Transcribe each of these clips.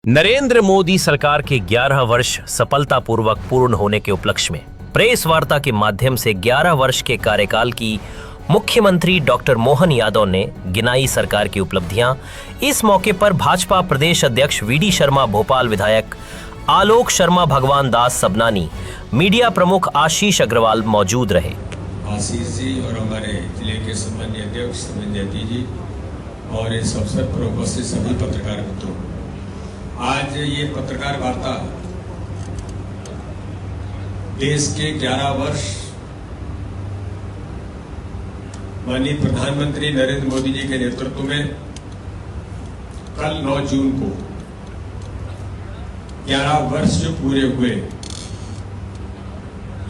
नरेंद्र मोदी सरकार के 11 वर्ष सफलतापूर्वक पूर्ण होने के उपलक्ष्य में प्रेस वार्ता के माध्यम से 11 वर्ष के कार्यकाल की मुख्यमंत्री डॉक्टर मोहन यादव ने गिनाई सरकार की उपलब्धियां। इस मौके पर भाजपा प्रदेश अध्यक्ष वीडी शर्मा, भोपाल विधायक आलोक शर्मा, भगवान दास सबनानी, मीडिया प्रमुख आशीष अग्रवाल मौजूद रहे। आशीष जी और हमारे जिले के सम्मानीय अध्यक्ष जयती जी और इस अवसर पर उपस्थित सभी पत्रकार मित्रों, आज ये पत्रकार वार्ता देश के 11 वर्ष माननीय प्रधानमंत्री नरेंद्र मोदी जी के नेतृत्व में कल 9 जून को 11 वर्ष जो पूरे हुए,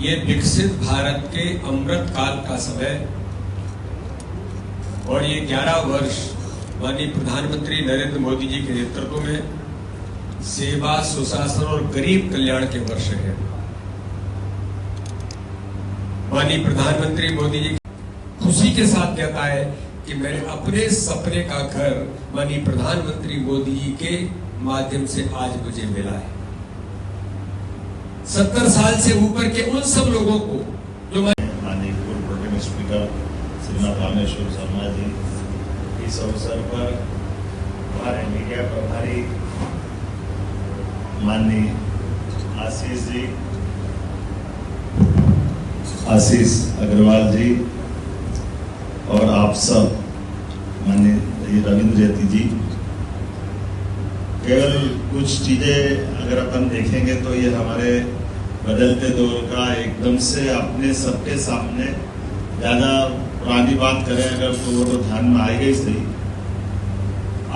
ये विकसित भारत के अमृत काल का समय और ये 11 वर्ष माननीय प्रधानमंत्री नरेंद्र मोदी जी के नेतृत्व में सेवा, सुशासन और गरीब कल्याण के वर्ष है। माननीय प्रधानमंत्री मोदी जी खुशी के साथ कहता है कि मेरे अपने सपने का घर माननीय प्रधानमंत्री मोदी जी के माध्यम से आज मुझे मिला है। 70 साल से ऊपर के उन सब लोगों को जो माननीय पूर्व प्रोटेम स्पीकर श्रीमान रामेश्वर शर्मा जी, इस अवसर पर हमारे मीडिया प्रभारी माननीय आशीष अग्रवाल जी और आप सब माननीय रविंद्र जयती जी, केवल कुछ चीजें अगर अपन देखेंगे तो ये हमारे बदलते दौर का एकदम से अपने सबके सामने, ज्यादा पुरानी बात करें अगर तो वो तो ध्यान में आएगा ही सही।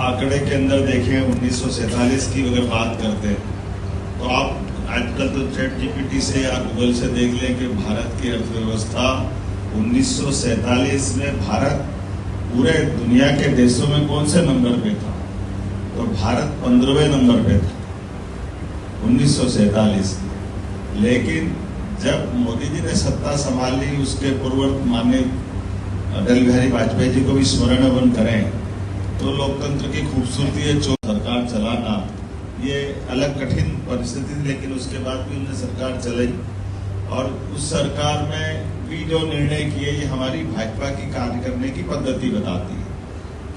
आंकड़े के अंदर देखें 1947 की अगर बात करते हैं तो आप आजकल तो ChatGPT से या गूगल से देख लें कि भारत की अर्थव्यवस्था 1947 में भारत पूरे दुनिया के देशों में कौन से नंबर पे था, तो भारत 15वें नंबर पे था 1947। लेकिन जब मोदी जी ने सत्ता संभाली, उसके पूर्व माननीय अटल बिहारी वाजपेयी जी को भी स्मरणवन करें तो लोकतंत्र की खूबसूरती है। सरकार चलाना ये अलग कठिन परिस्थिति थी, लेकिन उसके बाद भी उन्हें सरकार चलाई और उस सरकार में भी जो निर्णय किए ये हमारी भाजपा की कार्य करने की पद्धति बताती है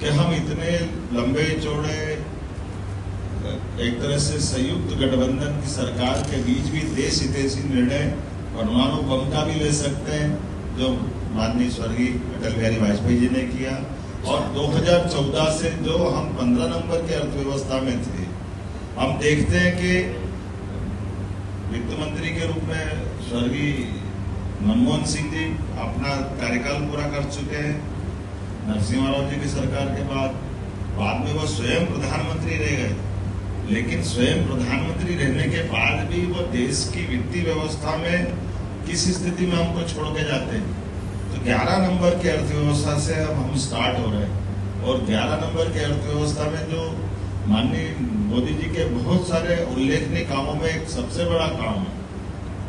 कि हम इतने लंबे चौड़े एक तरह से संयुक्त गठबंधन की सरकार के बीच भी देश हितैषी निर्णय परमाणु बम का भी ले सकते हैं, जो माननीय स्वर्गीय अटल बिहारी वाजपेयी जी ने किया। और 2014 से जो हम 15 नंबर के अर्थव्यवस्था में थे, हम देखते हैं कि वित्त मंत्री के रूप में स्वर्गीय मनमोहन सिंह जी अपना कार्यकाल पूरा कर चुके हैं नरसिम्हा राव जी की सरकार के बाद में वो स्वयं प्रधानमंत्री रह गए। लेकिन स्वयं प्रधानमंत्री रहने के बाद भी वो देश की वित्तीय व्यवस्था में किस स्थिति में हमको छोड़ के जाते हैं। तो 11 नंबर के अर्थव्यवस्था से अब हम स्टार्ट हो रहे हैं और 11 नंबर के अर्थव्यवस्था में जो माननीय मोदी जी के बहुत सारे उल्लेखनीय कामों में एक सबसे बड़ा काम है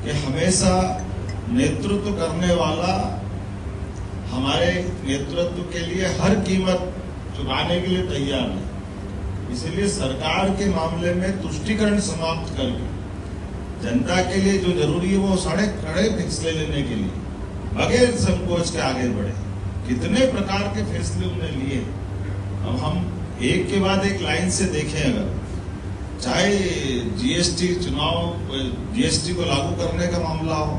कि हमेशा नेतृत्व करने वाला हमारे नेतृत्व के लिए हर कीमत चुकाने के लिए तैयार है। इसलिए सरकार के मामले में तुष्टीकरण समाप्त करके जनता के लिए जो जरूरी है वो सारे कड़े फैसले लेने के लिए बगैर संकोच के आगे बढ़े। कितने प्रकार के फैसले उन्होंने लिए। अब हम एक के बाद एक लाइन से देखें, अगर चाहे जीएसटी जीएसटी को लागू करने का मामला हो,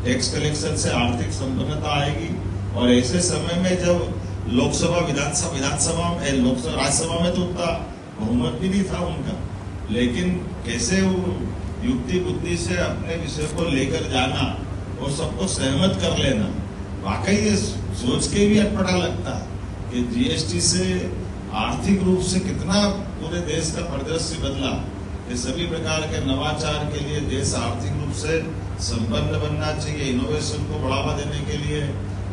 टैक्स कलेक्शन से आर्थिक संपन्नता आएगी और ऐसे समय में जब लोकसभा विधानसभा में राज्यसभा में तो उतना बहुमत भी नहीं था उनका, लेकिन कैसे वो युक्ति बुद्धि से अपने विषय को लेकर जाना और सबको सहमत कर लेना, वाकई ये सोच के भी अटपटा लगता है कि जीएसटी से आर्थिक रूप से कितना पूरे देश का परिदृश्य बदला। कि सभी प्रकार के नवाचार के लिए देश आर्थिक रूप से संपन्न बनना चाहिए। इनोवेशन को बढ़ावा देने के लिए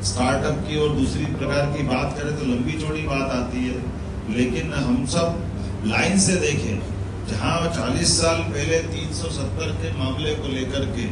स्टार्टअप की और दूसरी प्रकार की बात करें तो लंबी चौड़ी बात आती है। लेकिन हम सब लाइन से देखें, जहां 40 साल पहले 370 के मामले को लेकर के